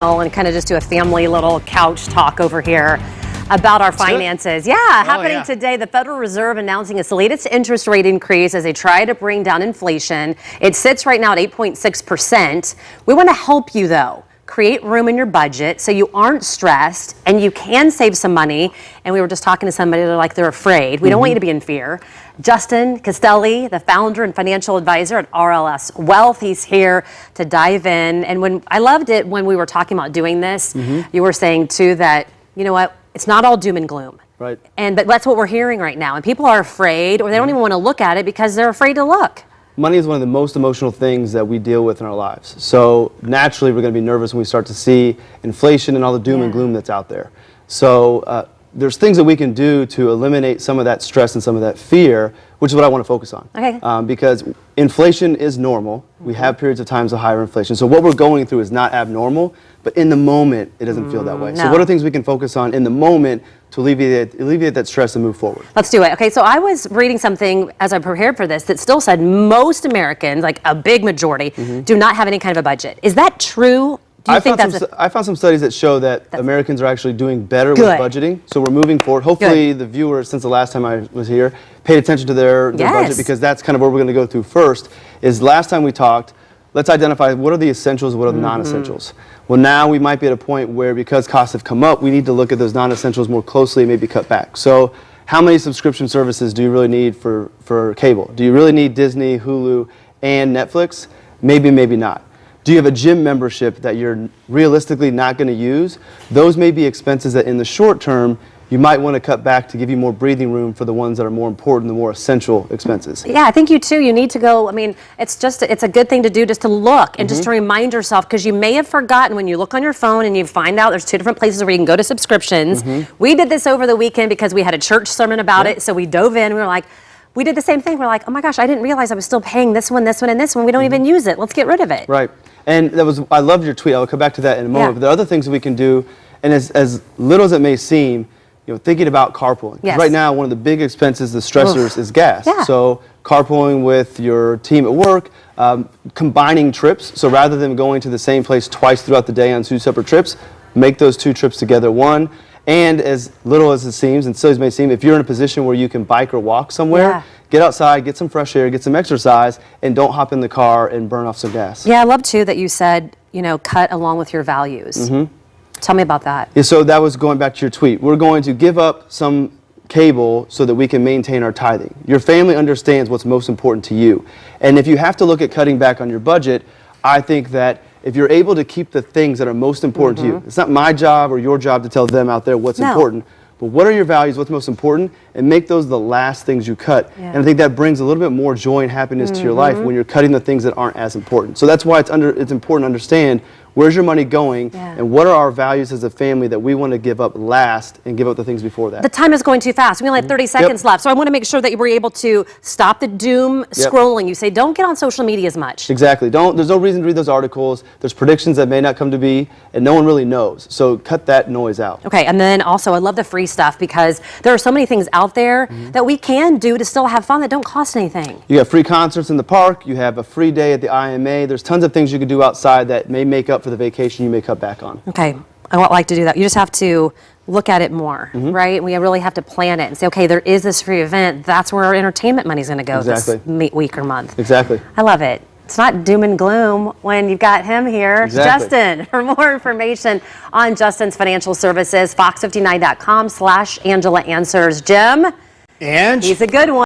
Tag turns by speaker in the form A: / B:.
A: and kind of just do a family little couch talk over here about our finances. Yeah, happening today, the Federal Reserve announcing its latest interest rate increase as they try to bring down inflation. It sits right now at 8.6%. We want to help you though. Create room in your budget so you aren't stressed and you can save some money. And we were just talking to somebody, they're like, they're afraid. We don't want you to be in fear. Justin Castelli, the founder and financial advisor at RLS Wealth, he's here to dive in. And I loved it when we were talking about doing this, you were saying too that, you know what, it's not all doom and gloom.
B: Right.
A: But that's what we're hearing right now. And people are afraid, or they don't even want to look at it because they're afraid to look.
B: Money is one of the most emotional things that we deal with in our lives. So naturally, we're going to be nervous when we start to see inflation and all the doom and gloom that's out there. So there's things that we can do to eliminate some of that stress and some of that fear, which is what I want to focus on.
A: Okay.
B: Because inflation is normal. We have periods of times of higher inflation. So what we're going through is not abnormal, but in the moment, it doesn't feel that way. So what are things we can focus on in the moment to alleviate that stress and move forward?
A: Let's do it. Okay, so I was reading something as I prepared for this that still said most Americans, like a big majority, do not have any kind of a budget. Is that true? Do you think that's
B: I found some studies that show that Americans are actually doing better with budgeting. So we're moving forward. Hopefully the viewers, since the last time I was here, paid attention to their budget, because that's kind of what we're going to go through first. Is last time we talked, let's identify what are the essentials, what are the non-essentials. Well, now we might be at a point where, because costs have come up, we need to look at those non-essentials more closely and maybe cut back. So how many subscription services do you really need for cable? Do you really need Disney, Hulu, and Netflix? Maybe, maybe not. Do you have a gym membership that you're realistically not going to use? Those may be expenses that in the short term you might want to cut back to give you more breathing room for the ones that are more important, the more essential expenses.
A: Yeah, I think you need to go. I mean, it's a good thing to do, just to look and just to remind yourself, because you may have forgotten when you look on your phone and you find out there's two different places where you can go to subscriptions. We did this over the weekend because we had a church sermon about it, so we dove in. We were like, we did the same thing. We're like, oh my gosh, I didn't realize I was still paying this one, and this one. We don't even use it. Let's get rid of it.
B: Right. And I loved your tweet. I'll come back to that in a moment. But there are other things that we can do, and as little as it may seem, thinking about carpooling. Right now, one of the big expenses, the stressors, is gas. So carpooling with your team at work, combining trips. So rather than going to the same place twice throughout the day on two separate trips, make those two trips together one. And as little as it seems, and silly as it may seem, if you're in a position where you can bike or walk somewhere, get outside, get some fresh air, get some exercise, and don't hop in the car and burn off some gas. Yeah,
A: I love too that you said, cut along with your values. Tell me about that.
B: Yeah, so that was going back to your tweet. We're going to give up some cable so that we can maintain our tithing. Your family understands what's most important to you. And if you have to look at cutting back on your budget, I think that if you're able to keep the things that are most important to you, it's not my job or your job to tell them out there what's important, but what are your values, what's most important, and make those the last things you cut. And I think that brings a little bit more joy and happiness to your life when you're cutting the things that aren't as important. So that's why it's important to understand where's your money going, and what are our values as a family that we want to give up last and give up the things before that.
A: The time is going too fast. We only have 30 seconds left. So I want to make sure that we're able to stop the doom scrolling. You say don't get on social media as much.
B: Exactly. There's no reason to read those articles. There's predictions that may not come to be, and no one really knows. So cut that noise out.
A: Okay, and then also I love the free stuff, because there are so many things out there that we can do to still have fun that don't cost anything.
B: You have free concerts in the park. You have a free day at the IMA. There's tons of things you can do outside that may make up for the vacation you may cut back on.
A: Okay, I would like to do that. You just have to look at it more, right? We really have to plan it and say, okay, there is this free event. That's where our entertainment money is going to go this week or month.
B: Exactly.
A: I love it. It's not doom and gloom when you've got him here. Justin, for more information on Justin's financial services, fox59.com/Angela Answers. Jim,
C: and
A: he's a good one.